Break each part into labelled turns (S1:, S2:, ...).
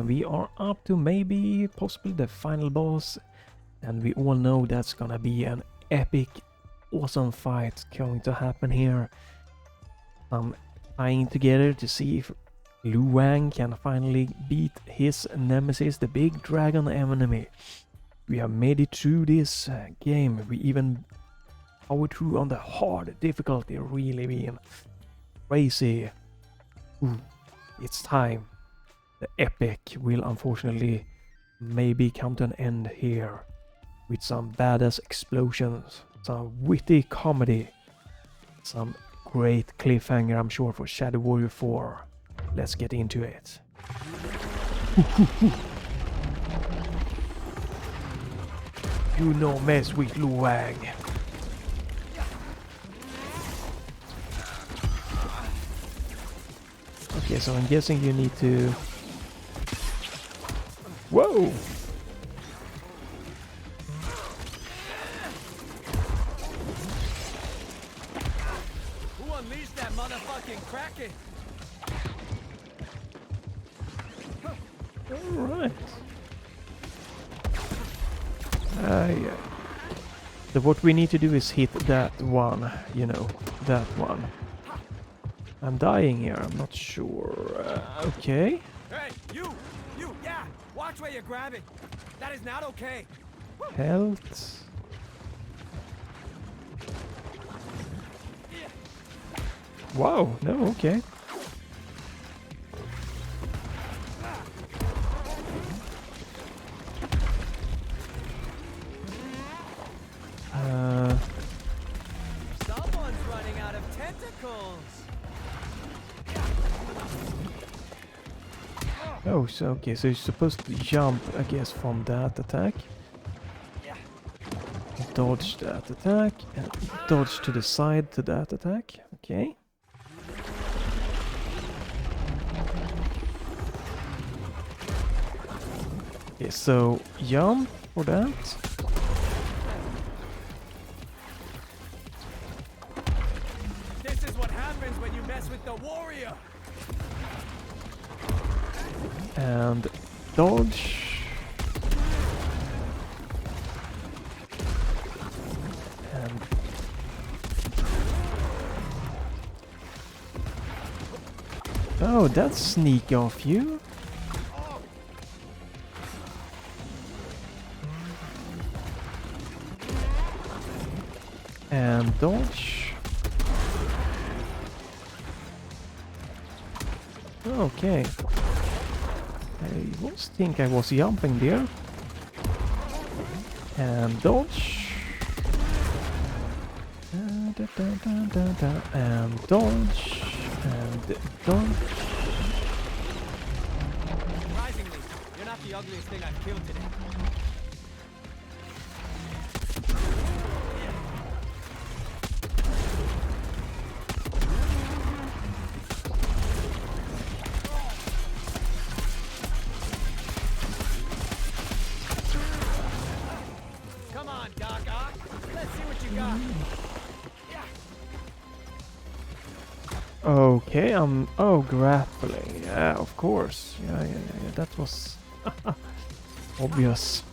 S1: we are up to maybe possibly the final boss, and we all know that's gonna be an epic, awesome fight going to happen here. I'm tying together to see if Lu Wang can finally beat his nemesis, the big dragon enemy. We have made it through this game. We even powered through on the hard difficulty, really being crazy. Ooh, it's time. The epic will unfortunately maybe come to an end here with some badass explosions, some witty comedy, some great cliffhanger, I'm sure, for Shadow Warrior 4. Let's get into it. You no mess with Lu Wang. Okay, so I'm guessing you need to... Whoa!
S2: Who unleashed that motherfucking kraken?
S1: Alright. Yeah. So what we need to do is hit that one, you know, that one. I'm dying here, I'm not sure. Okay.
S2: Hey, you, yeah, watch where you're grabbing. That is not okay.
S1: Health. Wow, no, okay.
S2: Someone's running out of tentacles.
S1: Oh, so okay, so you're supposed to jump, I guess, from that attack. Dodge that attack, and dodge to the side to that attack. Okay. Okay, so jump for that.
S2: This is what happens when you mess with the warrior.
S1: And dodge. And oh, that's sneak off you. And dodge. Okay. I was think I was jumping there. And dodge. And dodge. And dodge.
S2: Surprisingly, you're not the ugliest thing I've killed today. Come on, Doc Ock. Let's see what you got.
S1: Okay, oh, grappling. Yeah, of course. Yeah, that was obvious.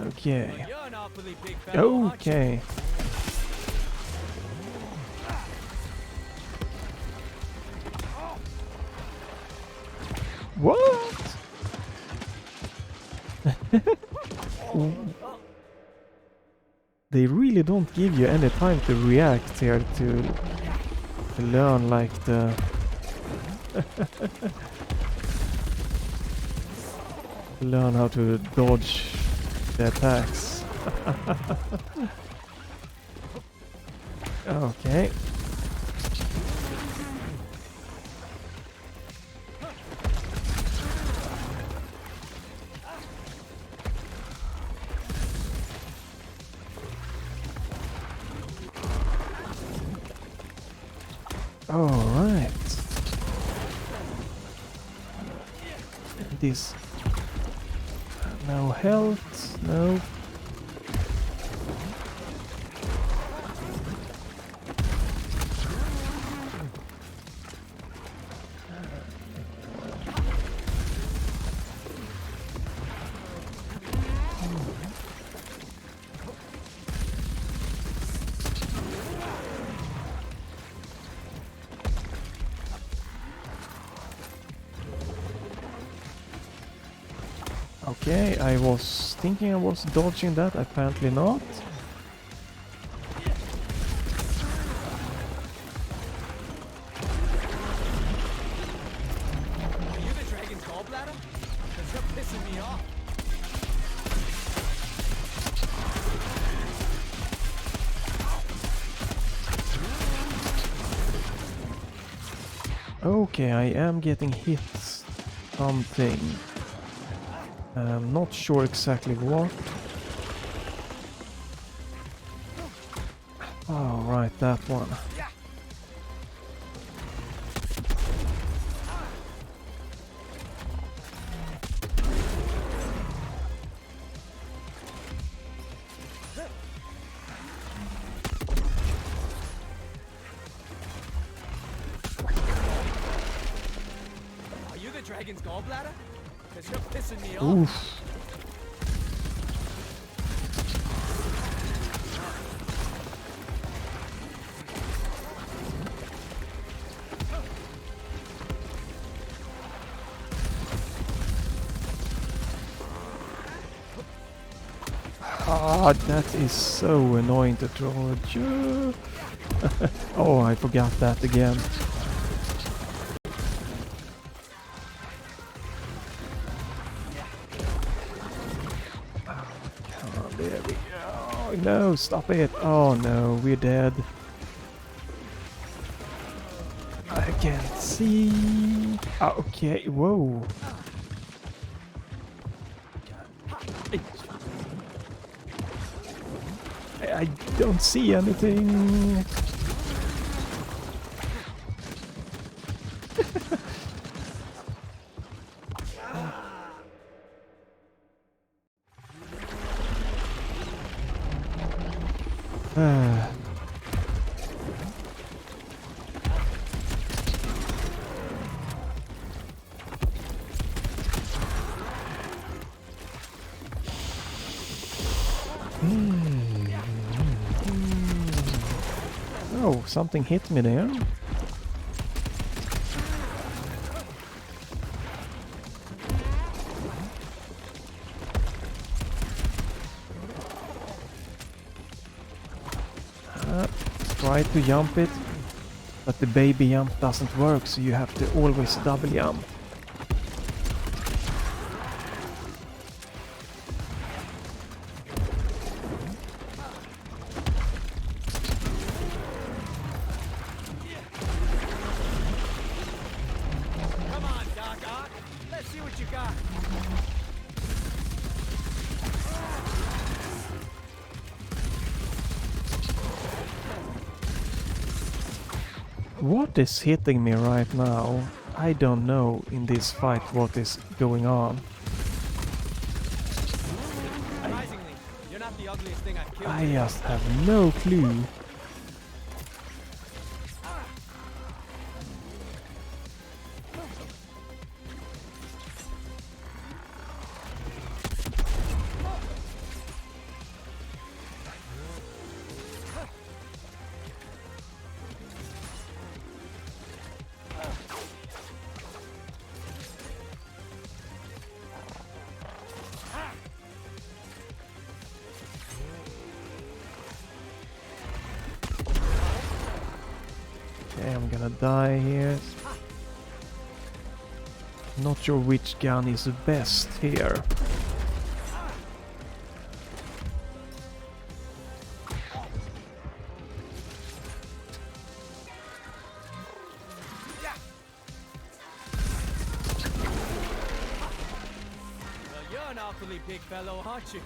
S1: Okay.
S2: You're an awfully big fellow, aren't you?
S1: Okay. What? They really don't give you any time to react here to learn like the learn how to dodge the attacks. Okay. All right. this. No health, no. Okay, I was thinking I was dodging that, apparently not.
S2: Are you the dragon's gallbladder? Because you're pissing me off.
S1: Okay, I am getting hit something. I'm not sure exactly what. Oh, right, that one.
S2: Are you the dragon's gallbladder? Because you're pissing me off.
S1: Oof. Ah, that is so annoying to dodge. Oh, I forgot that again. Come on, there we go. Oh, no, stop it. Oh no, we're dead. I can't see. Ah, okay, whoa. I don't see anything. Ah. Oh, something hit me there. Try to jump it, but the baby jump doesn't work, so you have to always double jump.
S2: Come on, Doc Ock. Let's see what you got.
S1: What is hitting me right now? I don't know in this fight what is going on.
S2: Surprisingly, you're not the ugliest thing I've killed.
S1: I just have no clue. Okay, I'm gonna die here. Not sure which gun is the best here.
S2: Well, you're an awfully big fellow, aren't you?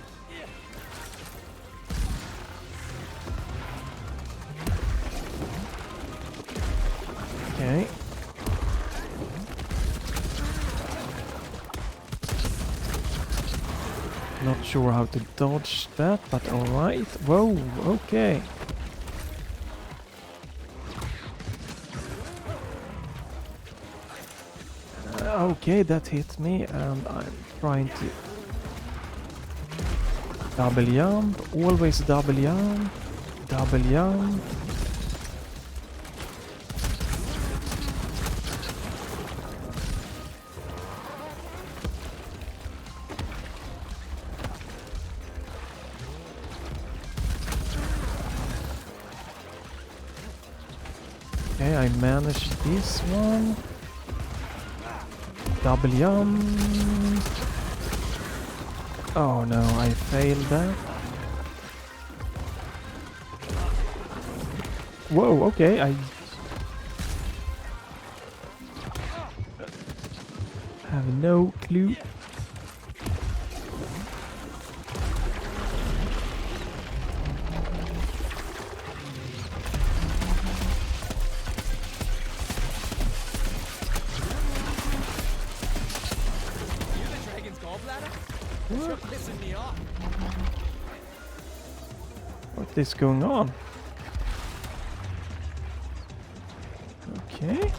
S1: Okay. Not sure how to dodge that, but alright. Whoa, okay. Okay, that hit me, and I'm trying to double jump, always double jump, double jump. Okay, I managed this one. Double jump. Oh no, I failed that. Whoa, okay, I have no clue. What?
S2: Pissing me off.
S1: What is going on? Okay.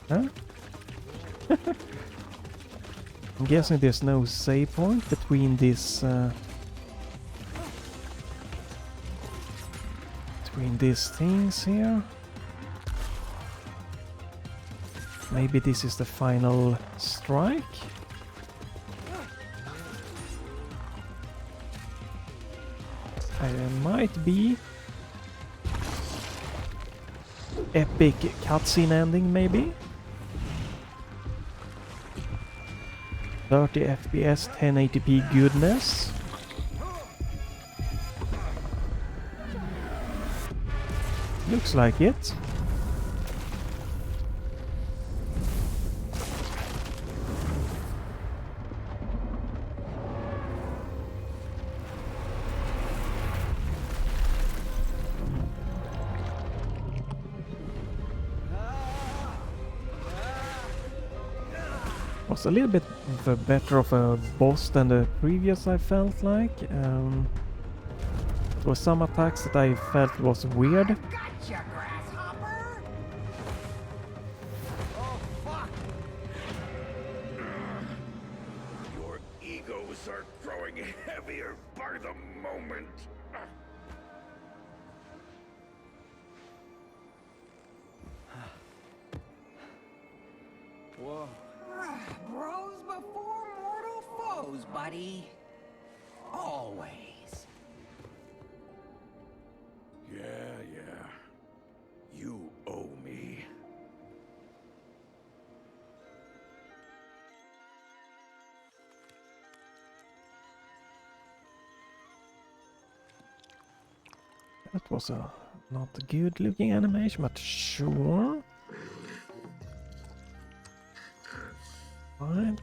S1: Huh? I'm guessing there's no save point between this between these things here. Maybe this is the final strike. Might be epic cutscene ending, maybe. 30 FPS, 1080p goodness. Looks like it. Was a little bit better of a boss than the previous, I felt like. There were some attacks that I felt was weird.
S2: Gotcha, grasshopper! Oh, fuck!
S3: Your egos are growing heavier by the moment.
S2: Whoa. Bros before mortal foes, buddy. Always.
S3: Yeah. You owe me.
S1: That was a not a good looking animation, but sure. Right.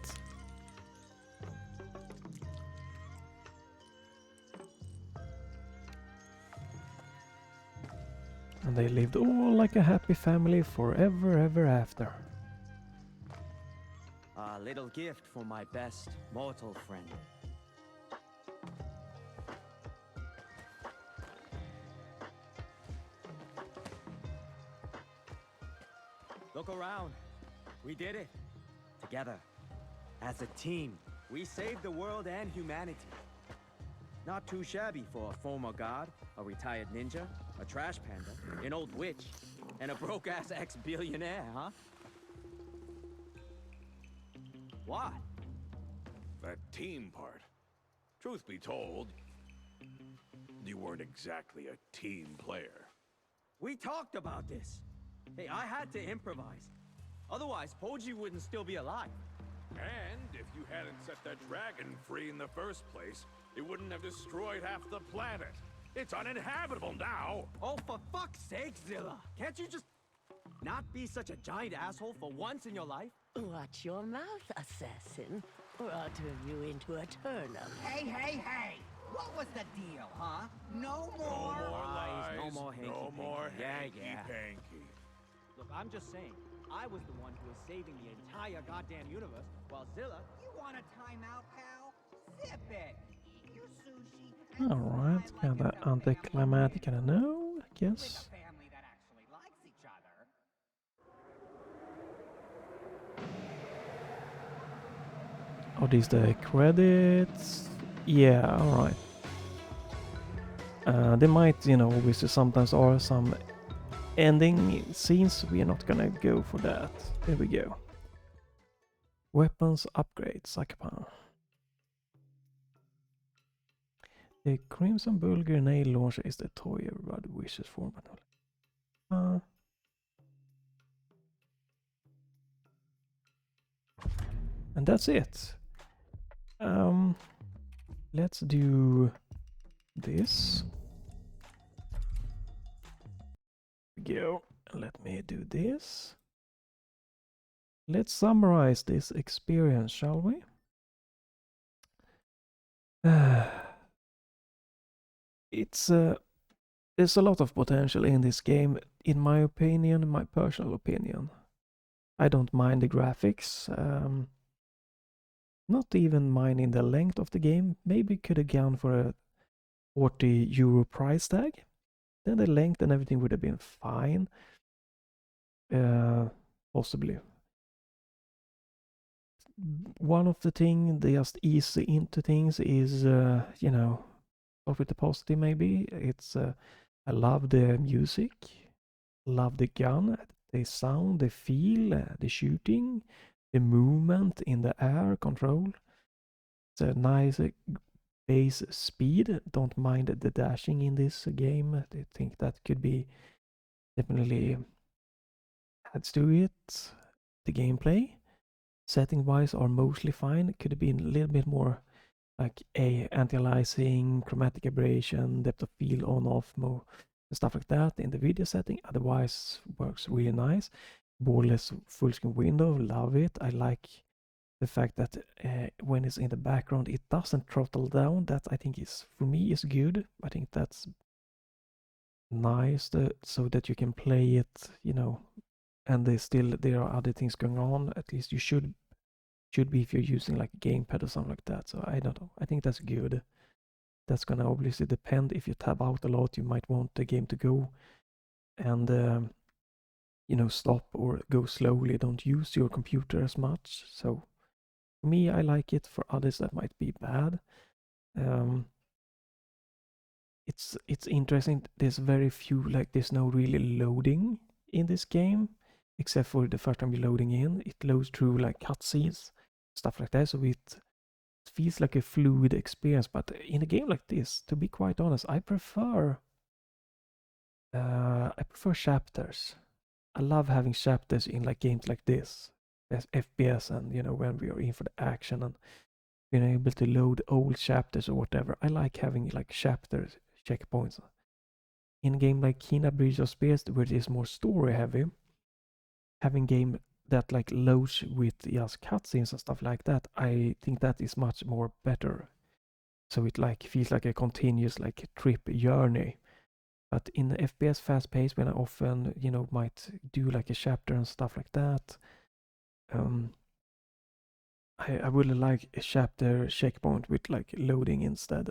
S1: And they lived all like a happy family forever ever after.
S4: A little gift for my best mortal friend. Look around. We did it. Together. As a team, we saved the world and humanity. Not too shabby for a former god, a retired ninja, a trash panda, an old witch, and a broke-ass ex-billionaire, huh? What?
S3: That team part. Truth be told, you weren't exactly a team player.
S4: We talked about this. Hey, I had to improvise. Otherwise, Poji wouldn't still be alive.
S3: And if you hadn't set that dragon free in the first place, it wouldn't have destroyed half the planet. It's uninhabitable now.
S4: Oh, for fuck's sake, Zilla. Can't you just not be such a giant asshole for once in your life?
S5: Watch your mouth, assassin, or I'll turn you into a turnip.
S2: Hey! What was the deal, huh? No more?
S3: No more
S4: lies, no
S3: lies,
S4: more
S3: no
S4: hanky-panky.
S3: more
S4: Yeah.
S3: hanky-panky.
S4: Look, I'm just saying, I was the one who was saving the entire goddamn universe, while Zilla,
S2: You
S6: want a timeout, pal? Sip it. Eat your sushi. And
S1: Alright,
S6: fly like
S1: kinda
S6: it's a family
S1: anticlimactic, I
S6: dinner.
S1: don't know, I
S6: With
S1: guess.
S6: a family that actually likes each other.
S1: Are these the credits? Yeah, alright. They might, you know, obviously sometimes are some ending scenes. We are not gonna go for that. There we go. Weapons upgrade, sucker power. The Crimson Bull grenade launcher is the toy everybody wishes for, but and that's it. Let's do this. Go. Let me do this. Let's summarize this experience, shall we? It's there's a lot of potential in this game, in my opinion, my personal opinion. I don't mind the graphics. Not even minding the length of the game. Maybe could have gone for a 40 euro price tag. Then the length and everything would have been fine. Possibly. One of the things they just ease into things is, you know, off with the positive maybe. It's, I love the music, love the gun, the sound, the feel, the shooting, the movement in the air control. It's a nice base speed. Don't mind the dashing in this game. I think that could be definitely adds to it. The gameplay, setting wise, are mostly fine. Could have been a little bit more like anti-aliasing, chromatic aberration, depth of field on off mode, stuff like that in the video setting. Otherwise, works really nice. Borderless full screen window, love it. I like the fact that when it's in the background, it doesn't throttle down. That I think is, for me, is good. I think that's nice, so that you can play it, you know, and there are other things going on. At least you should be if you're using like a gamepad or something like that. So I don't know. I think that's good. That's gonna obviously depend. If you tab out a lot, you might want the game to go and you know, stop or go slowly. Don't use your computer as much. So for me, I like it. For others, that might be bad. It's interesting. There's very few, like there's no really loading in this game, except for the first time you're loading in. It loads through like cutscenes, stuff like that. So it feels like a fluid experience. But in a game like this, to be quite honest, I prefer chapters. I love having chapters in like games like this, as FPS, and you know, when we are in for the action and being able to load old chapters or whatever. I like having like chapters, checkpoints. In a game like Kina Bridge of Spirits, where it is more story heavy, having game that like loads with just cutscenes and stuff like that, I think that is much more better. So it like feels like a continuous like trip journey. But in the FPS fast pace, when I often, you know, might do like a chapter and stuff like that, I would like a chapter checkpoint with like loading instead.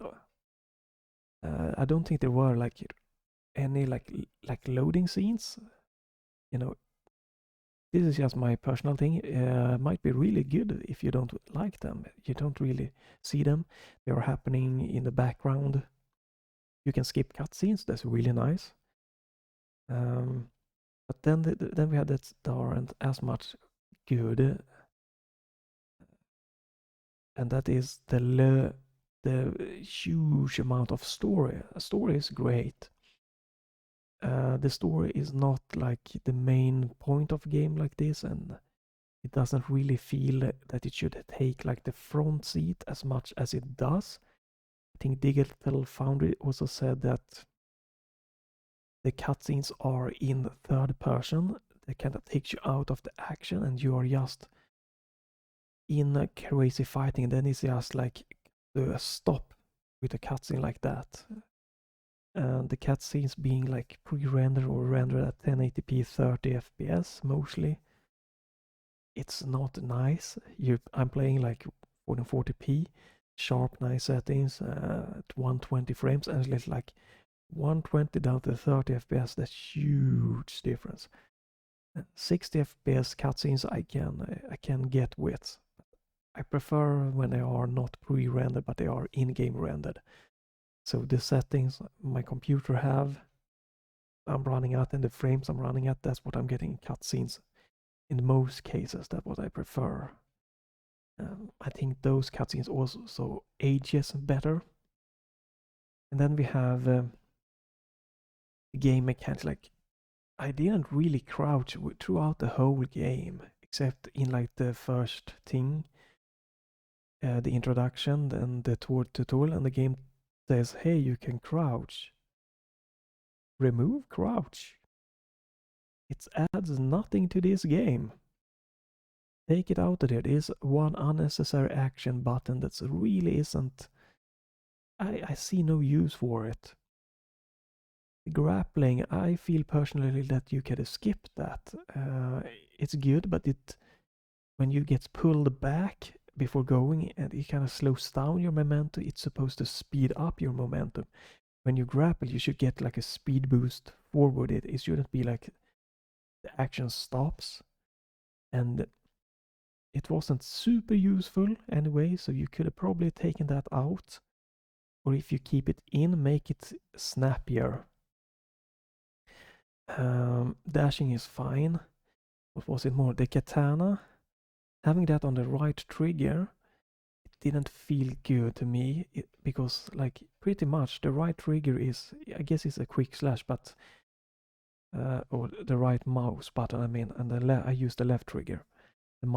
S1: I don't think there were like any like loading scenes. You know, this is just my personal thing. Might be really good if you don't like them. You don't really see them. They are happening in the background. You can skip cutscenes. That's really nice. But then we had that aren't as much good, and that is the huge amount of story. A story is great. The story is not like the main point of a game like this, and it doesn't really feel that it should take like the front seat as much as it does. I think Digital Foundry also said that the cutscenes are in third person. They kind of takes you out of the action, and you are just in a crazy fighting. Then it's just like a stop with a cutscene like that. And the cutscenes being like pre-rendered or rendered at 1080p 30 FPS mostly. It's not nice. I'm playing like 1440p, sharp nice settings at 120 frames, and it's like 120 down to 30 FPS. That's huge difference. 60 FPS cutscenes I can get with. I prefer when they are not pre-rendered, but they are in-game rendered. So the settings my computer I'm running at, and the frames I'm running at, that's what I'm getting in cutscenes. In most cases, that's what I prefer. I think those cutscenes also ages better. And then we have game mechanics. Like, I didn't really crouch throughout the whole game, except in like the first thing, the introduction and the tutorial, and the game says, hey, you can crouch. Remove crouch. It adds nothing to this game. Take it out of there. It is one unnecessary action button that really isn't. I see no use for it. Grappling, I feel personally that you could skip that. It's good, but when you get pulled back before going, and it kind of slows down your momentum, it's supposed to speed up your momentum. When you grapple, you should get like a speed boost forward. It shouldn't be like the action stops. And it wasn't super useful anyway, so you could have probably taken that out. Or if you keep it in, make it snappier. Dashing is fine. What was it more? The katana, having that on the right trigger, it didn't feel good to me, because like pretty much the right trigger is, I guess it's a quick slash, but or the right mouse button, I mean, and I use the left trigger, the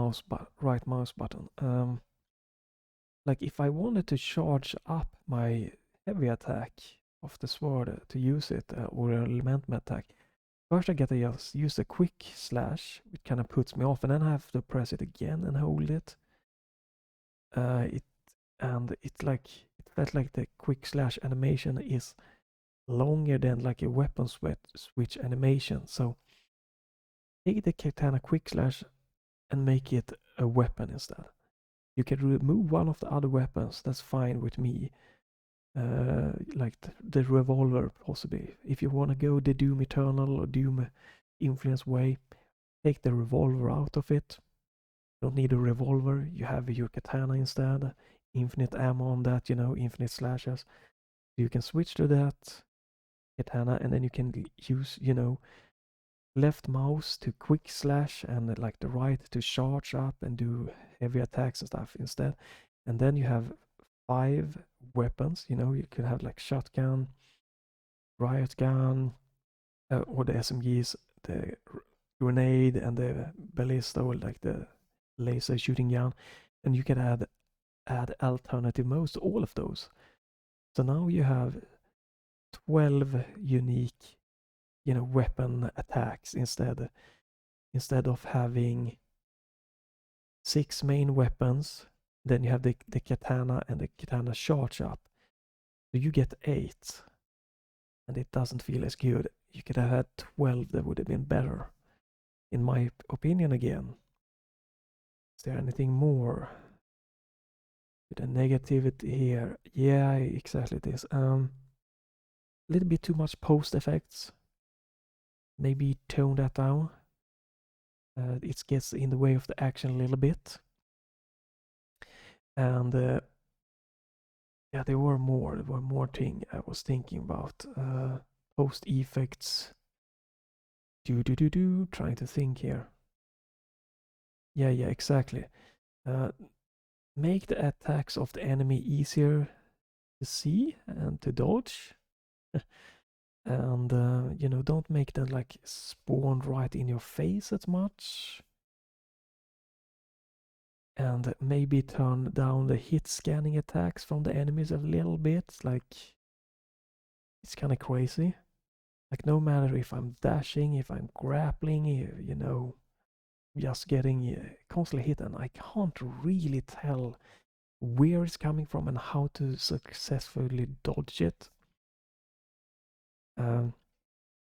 S1: right mouse button. Like if I wanted to charge up my heavy attack of the sword to use it, or elemental attack, first I get to just use the quick slash, which kind of puts me off, and then I have to press it again and hold it. It felt like the quick slash animation is longer than like a weapon switch animation. So take the katana quick slash and make it a weapon instead. You can remove one of the other weapons, that's fine with me. Like the revolver, possibly. If you want to go the Doom Eternal or Doom Influence way, take the revolver out of it. Don't need a revolver, you have your katana instead. Infinite ammo on that, infinite slashes. You can switch to that katana, and then you can use, left mouse to quick slash, and like the right to charge up and do heavy attacks and stuff instead. And then you have 5 weapons. You could have like shotgun, riot gun, or the SMGs, the grenade, and the ballista, or like the laser shooting gun. And you can add alternative modes to all of those. So now you have 12 unique, weapon attacks instead of having 6 main weapons. Then you have the katana and the katana charge up. So you get 8. And it doesn't feel as good. You could have had 12, that would have been better. In my opinion again. Is there anything more? The negativity here. Yeah, exactly this. A little bit too much post effects. Maybe tone that down. It gets in the way of the action a little bit. And yeah, there were more things I was thinking about. Post effects. Trying to think here. Yeah, exactly. Make the attacks of the enemy easier to see and to dodge. And, don't make them like spawn right in your face as much. And maybe turn down the hit scanning attacks from the enemies a little bit. Like, it's kind of crazy. Like, no matter if I'm dashing, if I'm grappling, just getting constantly hit, and I can't really tell where it's coming from and how to successfully dodge it.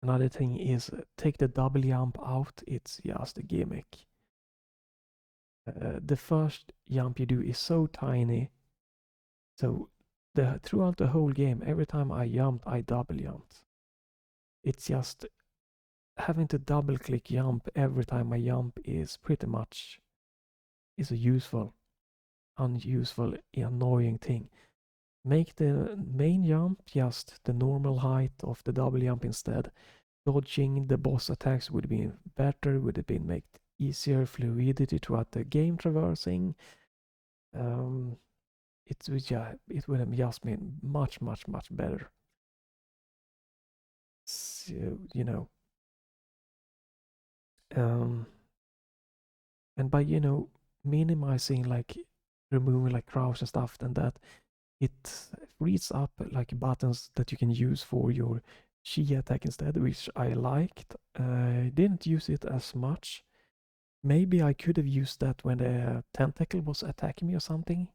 S1: Another thing is take the double jump out. It's just a gimmick. the first jump you do is so tiny, so throughout the whole game, every time I jumped, I double jumped. It's just having to double click jump every time I jump is pretty much a useful, unuseful, annoying thing. Make the main jump just the normal height of the double jump instead. Dodging the boss attacks would have been better, would have been made easier, fluidity throughout the game traversing. It would have just been much better. So, you know, and by minimizing, like removing like crouch and stuff, and that it frees up like buttons that you can use for your chi attack instead, which I liked. I didn't use it as much. Maybe I could have used that when the tentacle was attacking me or something.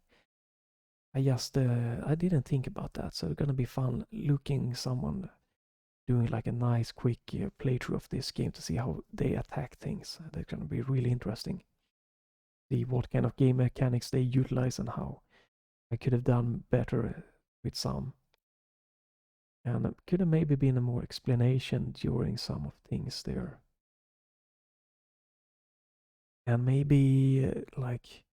S1: I didn't think about that, so it's gonna be fun looking someone doing like a nice quick playthrough of this game to see how they attack things. That's gonna be really interesting. See what kind of game mechanics they utilize and how I could have done better with some. And it could have maybe been a more explanation during some of things there. And maybe like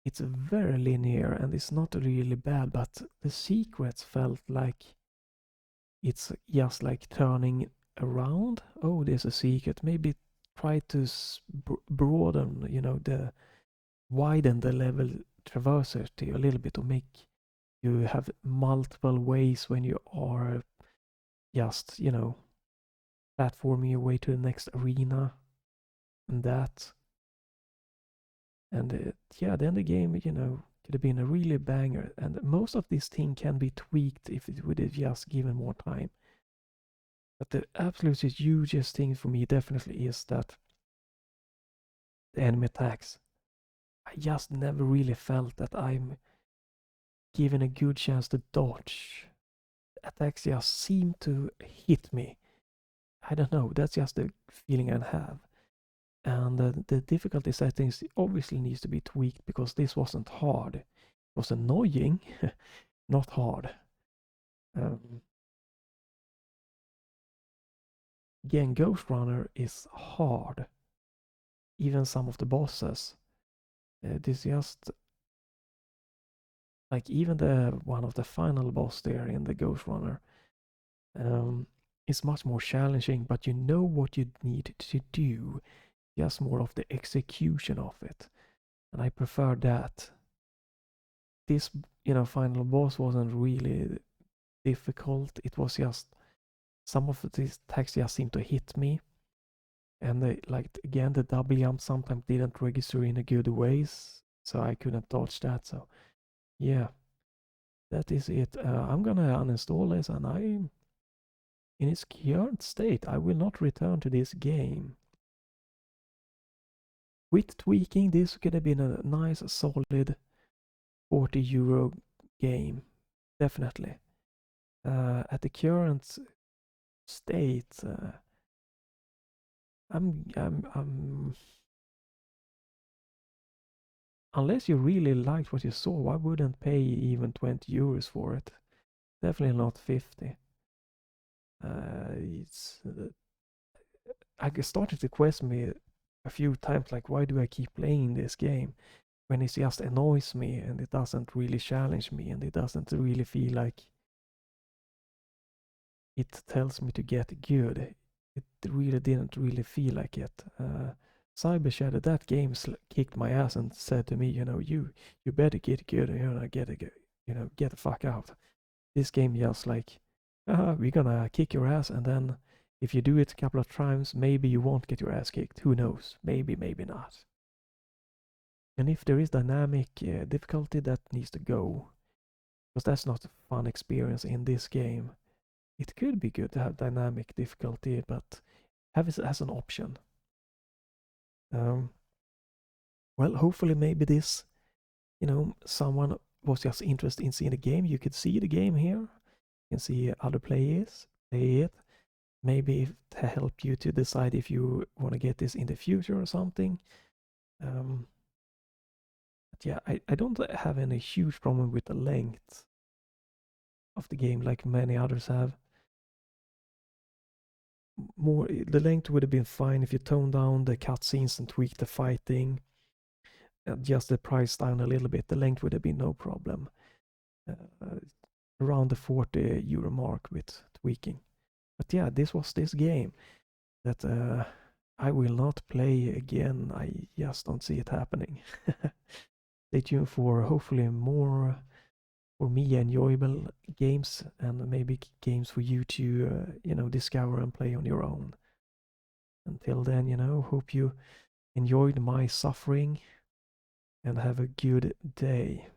S1: it's very linear and it's not really bad, but the secrets felt like it's just like turning around. Oh, there's a secret. Maybe try to broaden, widen the level traversability a little bit to make you have multiple ways when you are just, platforming your way to the next arena and that. And then the game, could have been a really banger. And most of this thing can be tweaked if it would have just given more time. But the absolutely hugest thing for me definitely is that the enemy attacks. I just never really felt that I'm given a good chance to dodge. Attacks just seem to hit me. I don't know, that's just the feeling I have. And the difficulty settings obviously needs to be tweaked because this wasn't hard. It was annoying, not hard. Again, Ghost Runner is hard. Even some of the bosses. This just like even one of the final boss there in the Ghost Runner is much more challenging, but you know what you need to do. Just more of the execution of it. And I prefer that. This, final boss wasn't really difficult. It was just some of these attacks just seemed to hit me. And again, the double jump sometimes didn't register in a good ways. So I couldn't dodge that. So yeah, that is it. I'm gonna uninstall this and in its current state, I will not return to this game. With tweaking, this could have been a nice, solid €40 game, definitely. At the current state, I'm unless you really liked what you saw, I wouldn't pay even €20 for it. Definitely not 50. I started to question me a few times, like, why do I keep playing this game when it just annoys me and it doesn't really challenge me and it doesn't really feel like it tells me to get good. It really didn't really feel like it. Cyber Shadow, that game kicked my ass and said to me, you better get good, get the fuck out. This game just like, we're gonna kick your ass, and then if you do it a couple of times, maybe you won't get your ass kicked. Who knows? Maybe, maybe not. And if there is dynamic difficulty, that needs to go. Because that's not a fun experience in this game. It could be good to have dynamic difficulty, but have it as an option. Well, hopefully maybe this, someone was just interested in seeing the game. You could see the game here. You can see other players play it. Maybe to help you to decide if you want to get this in the future or something. But yeah, I don't have any huge problem with the length of the game like many others have. More, the length would have been fine if you toned down the cutscenes and tweaked the fighting, adjust the price down a little bit. The length would have been no problem. Around the 40 euro mark with tweaking. But yeah, this was this game that I will not play again. I just don't see it happening. Stay tuned for hopefully more for me enjoyable games and maybe games for you to discover and play on your own. Until then, hope you enjoyed my suffering and have a good day.